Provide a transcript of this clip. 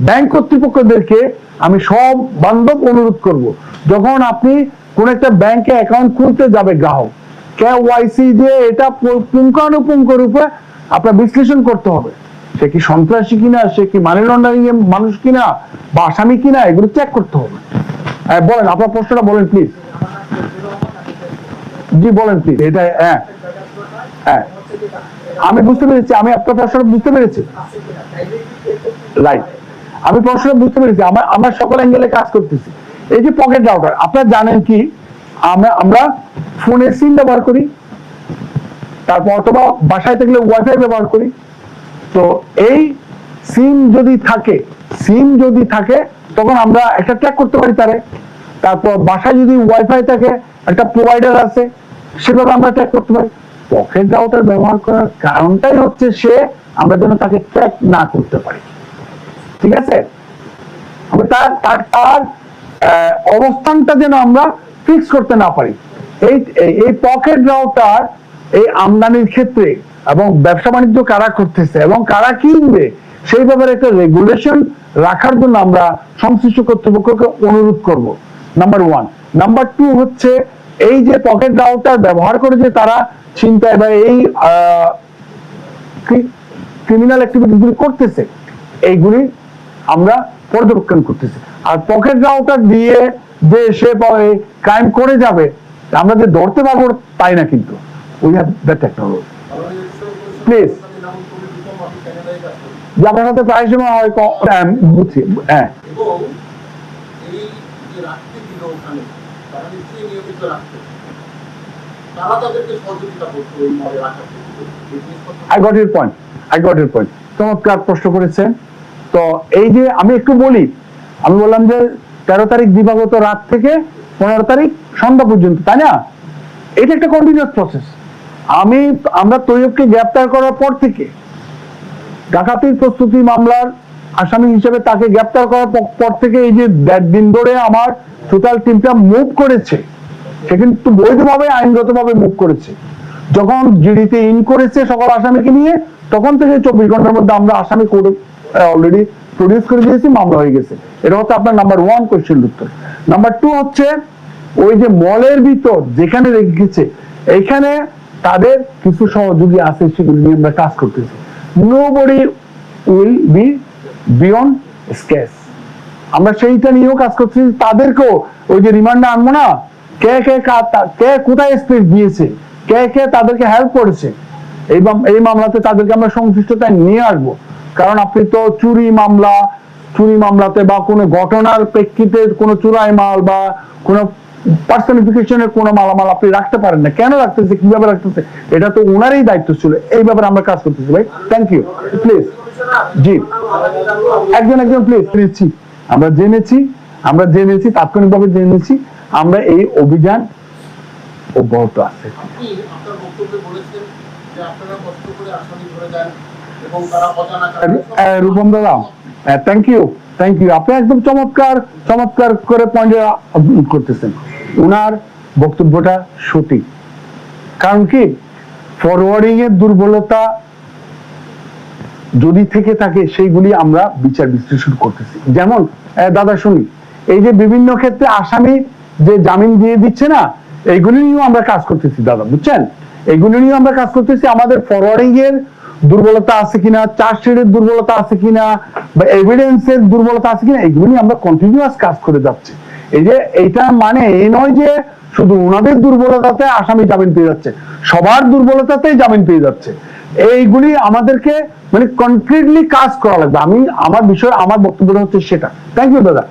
Bank কর্তৃপক্ষদেরকে আমি সব বান্ধব অনুরোধ করব, যখন আপনি কোন একটা ব্যাংকে অ্যাকাউন্ট খুলতে যাবে গ্রাহক, KYC দিয়ে এটা পুঙ্খানুপুঙ্খ রূপে আপনার বিশ্লেষণ করতে হবে। সে কি সন্ত্রাসী কিনা, সে কি মানি লন্ডারিং এর মানুষ কিনা বা আসামি কিনা, এগুলো চেক করতে হবে। বলেন আপনার প্রশ্নটা বলেন প্লিজ। জি বলেন প্লিজ। এটা হ্যাঁ হ্যাঁ আমি বুঝতে পেরেছি, আমি আপনার প্রশ্নটা বুঝতে পেরেছি। রাইট, আমি প্রশ্নটা বুঝতে পেরেছি। আমরা সকল অ্যাঙ্গেলে কাজ করতেছি। এই যে পকেট রাউটার, আপনারা জানেন কি, আমরা ফোনে সিম ব্যবহার করি, তারপর অথবা বাসায় থাকলে ওয়াইফাই ব্যবহার করি। তো এই সিম যদি থাকে তখন আমরা একটা ট্র্যাক করতে পারি তারে। তারপর বাসায় যদি ওয়াইফাই থাকে, একটা প্রোভাইডার আছে, সেভাবে আমরা ট্র্যাক করতে পারি। পকেট রাউটার ব্যবহার করার কারণটাই হচ্ছে আমরা যেন তাকে ট্র্যাক না করতে পারি। ঠিক আছে, আমরা তার অবস্থানটা যেন আমরা ফিক্স করতে না পারি। এই পকেট রাউটার এই আমদানির ক্ষেত্রে এবং ব্যবসা বাণিজ্য কারা করতেছে এবং কারা কিনবে সেই ব্যাপারে একটা রেগুলেশন রাখার জন্য আমরা সংশ্লিষ্ট কর্তৃপক্ষকে অনুরোধ করব, নাম্বার 1। নাম্বার 2 হচ্ছে এই যে পকেট রাউটার ব্যবহার করে যে তারা ছিনতাই বা এই ক্রিমিনাল অ্যাক্টিভিটিগুলি করতেছে, এইগুলি আমরা পর্যবেক্ষণ করতেছি। আর পকেট রাউটার দিয়ে যে সে ক্রাইম করে যাবে, আমরা যে ধরতে পারবো তাই না, কিন্তু we have the technology. Please, যে আপনার সাথে প্রায় সময় হয় বুঝছি। হ্যাঁ, I got your point. চমৎকার প্রশ্ন করেছেন। তো এই যে আমি একটু বলি, আমি বললাম যে 13 তারিখ দিবাগত রাত থেকে 15 তারিখ সন্ধ্যা পর্যন্ত, তাই না? এটা একটা কন্টিনিউয়াস প্রসেস। আমরা তৈয়বকে গ্রেপ্তার করার পর থেকে ডাকাতির প্রস্তুতি মামলার আসামি হিসেবে তাকে গ্রেপ্তার করার পর থেকে এই যে 1.5 দিন ধরে আমার টোটাল টিমটা মুভ করেছে, সে কিন্তু বৈধভাবে আইনগতভাবে মুভ করেছে। যখন জিডিতে ইন করেছে সকল আসামিকে নিয়ে, তখন থেকে 24 ঘন্টার মধ্যে আমরা আসামি কোর্টে অলরেডি প্রডিউস করে দিয়েছি, মামলা হয়ে গেছে। এটা হচ্ছে আপনার নাম্বার 1 কোশ্চেন উত্তর। নাম্বার 2 হচ্ছে ওই যে মলের ভিতর যেখানে রেখেছে, এইখানে তাদের কিছু সহযোগী আছে, সেগুলি নিয়ে আমরা কাজ করতেছি। Nobody will be beyond sketch, আমরা সেইটা নিয়েও কাজ করছি। তাদেরকেও ওই যে রিমান্ডে আনবো না, কে কোথায় স্পেস দিয়েছে, কে তাদেরকে হেল্প করেছে, এই মামলাতে তাদেরকে আমরা সংশ্লিষ্টতায় নিয়ে আসবো। কারণ আপনি তো চুরি মামলাতে বা কোনো ঘটনার প্রেক্ষিতে কোনো চুরাই মাল বা কোনো পার্সনিফিকেশনের কোনো মালামাল আপনি রাখতে পারেন না। কেন রাখতেছে, কিভাবে রাখতেছে, এটা তো ওনারই দায়িত্ব ছিল। এই ব্যাপারে আমরা কাজ করতেছি ভাই। Thank you. প্লিজ, জি একজন প্লিজ। আমরা জেনেছি তাৎক্ষণিকভাবে জেনেছি। আমরা এই অভিযান অব্যাহত আছে। রূপম দাদা, থ্যাংক ইউ। আপনি একদম চমৎকার করে পয়েন্ট করতেছেন। উনার বক্তব্যটা সঠিক। কারণ কি, ফরওয়ার্ডিং এর দুর্বলতা যদি থেকে থাকে, সেইগুলি আমরা বিচার বিশ্লেষণ করতেছি। যেমন দাদা শুনি, এই যে বিভিন্ন ক্ষেত্রে আসামি যে জামিন দিয়ে দিচ্ছে না, এইগুলি নিয়েও আমরা কাজ করতেছি দাদা, বুঝছেন? এইগুলি নিয়েও আমরা কাজ করতেছি। আমাদের ফরওয়ার্ডিং এর দুর্বলতা আছে কিনা, চার্জশিটের দুর্বলতা আছে কিনা, বা এভিডেন্সের দুর্বলতা আছে কিনা, এইগুলো নিয়ে আমরা কন্টিনিউয়াস কাজ করে যাচ্ছি। এই যে এইটা মানে এই নয় যে শুধু ওনাদের দুর্বলতাতে আসামি জামিন পেয়ে যাচ্ছে, সবার দুর্বলতাতেই জামিন পেয়ে যাচ্ছে। এইগুলি আমাদেরকে মানে কনক্রিটলি কাজ করা লাগবে। আমার বক্তব্যটা হচ্ছে সেটা। থ্যাংক ইউ দাদা।